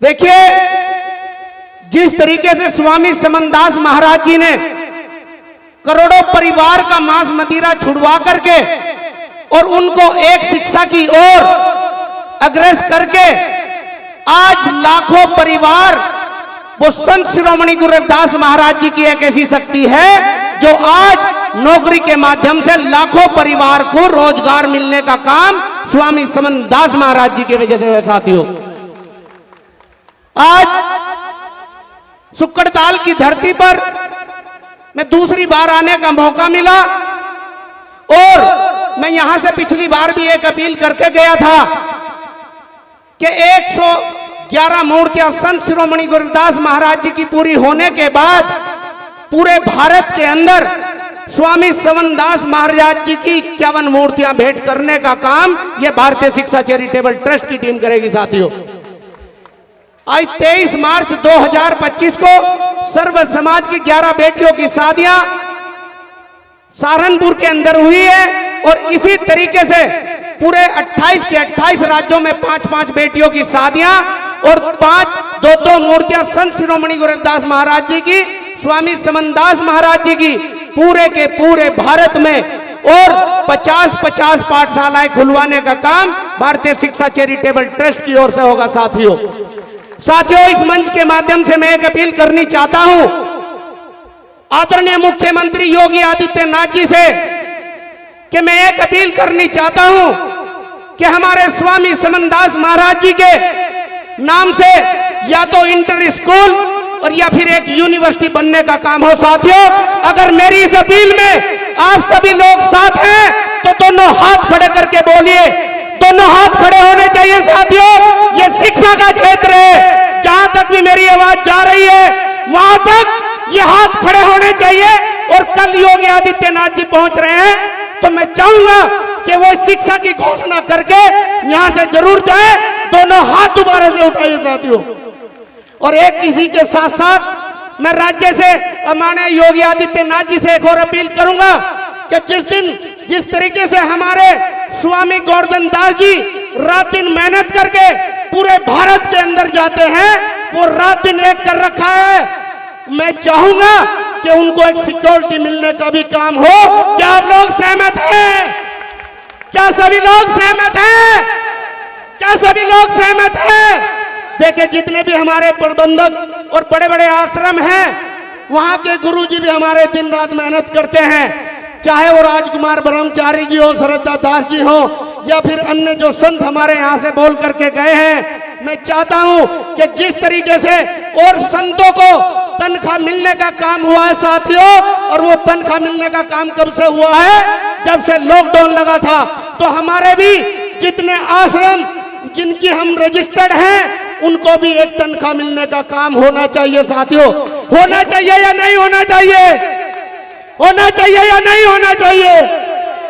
देखिए, जिस तरीके से स्वामी समनदास महाराज जी ने करोड़ों परिवार का मांस मदिरा छुड़वा करके और उनको एक शिक्षा की ओर अग्रसर करके आज लाखों परिवार, वो संत शिरोमणि गुरु रविदास महाराज जी की एक ऐसी शक्ति है जो आज नौकरी के माध्यम से लाखों परिवार को रोजगार मिलने का काम स्वामी समनदास महाराज जी की वजह से है। साथियों, आज सुक्कड़ताल की धरती पर मैं दूसरी बार आने का मौका मिला और मैं यहां से पिछली बार भी एक अपील करके गया था कि 111 मूर्तियां संत शिरोमणि गुरु रविदास महाराज जी की पूरी होने के बाद पूरे भारत के अंदर स्वामी समनदास महाराज जी की 51 मूर्तियां भेंट करने का काम यह भारतीय शिक्षा चैरिटेबल ट्रस्ट की टीम करेगी। साथियों, आज 23 मार्च 2025 को सर्व समाज की 11 बेटियों की शादियां सहारनपुर के अंदर हुई है और इसी तरीके से पूरे 28 के 28 राज्यों में 5-5 बेटियों की शादियां और 5-2 मूर्तियां संत शिरोमणि गुरु रविदास महाराज जी की, स्वामी समनदास महाराज जी की पूरे के पूरे भारत में और 50-50 पाठशालाएं खुलवाने का काम भारतीय शिक्षा चैरिटेबल ट्रस्ट की ओर से होगा। साथियों, इस मंच के माध्यम से मैं एक अपील करनी चाहता हूं आदरणीय मुख्यमंत्री योगी आदित्यनाथ जी से कि मैं एक अपील करनी चाहता हूं कि हमारे स्वामी समनदास महाराज जी के नाम से या तो इंटर स्कूल और या फिर एक यूनिवर्सिटी बनने का काम हो। साथियों, अगर मेरी इस अपील में आप सभी लोग साथ हैं तो दोनों हाथ खड़े करके बोलिए। दोनों हाथ खड़े होने चाहिए। साथियों, ये शिक्षा का क्षेत्र है, जहां तक भी मेरी आवाज जा रही है वहां तक ये हाथ खड़े होने चाहिए। और कल योगी आदित्यनाथ जी पहुंच रहे हैं तो मैं चाहूंगा कि वो शिक्षा की घोषणा करके यहां से जरूर जाए। दोनों हाथ दोबारा से उठाइए साथियों। और एक किसी के साथ साथ मैं राज्य से माननीय योगी आदित्यनाथ जी से एक और अपील करूंगा कि जिस तरीके से हमारे स्वामी गोवर्धन दास जी रात दिन मेहनत करके पूरे भारत के अंदर जाते हैं, वो रात दिन एक कर रखा है। मैं चाहूंगा कि उनको एक सिक्योरिटी मिलने का भी काम हो। क्या आप लोग सहमत हैं? क्या सभी लोग सहमत हैं? क्या सभी लोग सहमत हैं? देखिए, जितने भी हमारे प्रबंधक और बड़े बड़े आश्रम हैं वहां के गुरुजी भी हमारे दिन रात मेहनत करते हैं, चाहे वो राजकुमार ब्रह्मचारी जी हो, श्रद्धा दास जी हो या फिर अन्य जो संत हमारे यहाँ से बोल करके गए हैं। मैं चाहता हूं कि जिस तरीके से और संतों को तनख्वाह मिलने का काम हुआ है साथियों, और वो तनख्वाह मिलने का काम कब से हुआ है? जब से लॉकडाउन लगा था। तो हमारे भी जितने आश्रम जिनकी हम रजिस्टर्ड हैं उनको भी एक तनख्वाह मिलने का काम होना चाहिए। साथियों, होना चाहिए या नहीं होना चाहिए? होना चाहिए या नहीं होना चाहिए?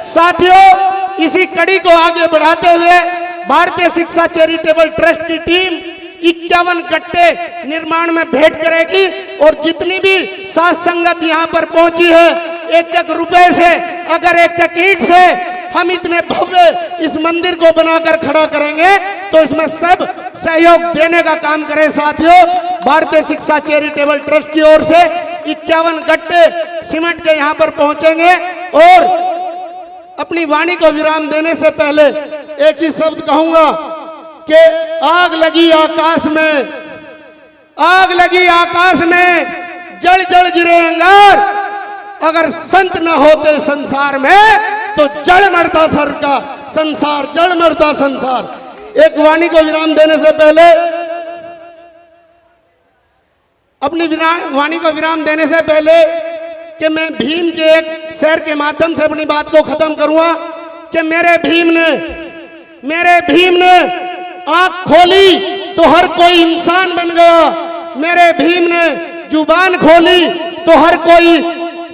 साथियों, इसी कड़ी को आगे बढ़ाते हुए भारतीय शिक्षा चैरिटेबल ट्रस्ट की टीम 51 कट्टे निर्माण में भेंट करेगी और जितनी भी साथ संगत यहाँ पर पहुंची है, एक रुपए से, अगर एक ईंट से हम इतने भव्य इस मंदिर को बनाकर खड़ा करेंगे तो इसमें सब सहयोग देने का काम करें। साथियों, भारतीय शिक्षा चैरिटेबल ट्रस्ट की ओर से 51 गट्टे सीमेंट के यहाँ पर पहुंचेंगे। और अपनी वाणी को विराम देने से पहले एक ही शब्द कहूंगा कि आग लगी आकाश में, आग लगी आकाश में, जल जल गिरे अंगार। अगर संत न होते संसार में तो जल मरता सर का संसार, जल मरता संसार। एक वाणी को विराम देने से पहले, अपनी वाणी को विराम देने से पहले कि मैं भीम के एक शेर के माध्यम से अपनी बात को खत्म करूंगा कि मेरे भीम ने आंख खोली तो हर कोई इंसान बन गया। मेरे भीम ने जुबान खोली तो हर कोई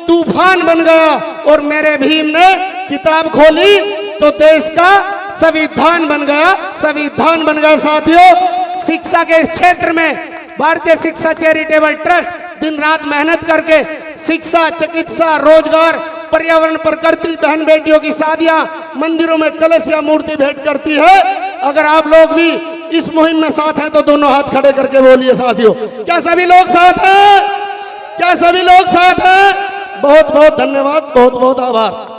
तूफान बन गया। और मेरे भीम ने किताब खोली तो देश का संविधान बन गया, संविधान बन गया। साथियों, शिक्षा के इस क्षेत्र में भारतीय शिक्षा चैरिटेबल ट्रस्ट दिन रात मेहनत करके शिक्षा, चिकित्सा, रोजगार, पर्यावरण, प्रकृति, बहन बेटियों की शादियां, मंदिरों में कलश या मूर्ति भेंट करती है। अगर आप लोग भी इस मुहिम में साथ हैं तो दोनों हाथ खड़े करके बोलिए साथियों, क्या सभी लोग साथ हैं? क्या सभी लोग साथ हैं? बहुत बहुत धन्यवाद, बहुत बहुत आभार।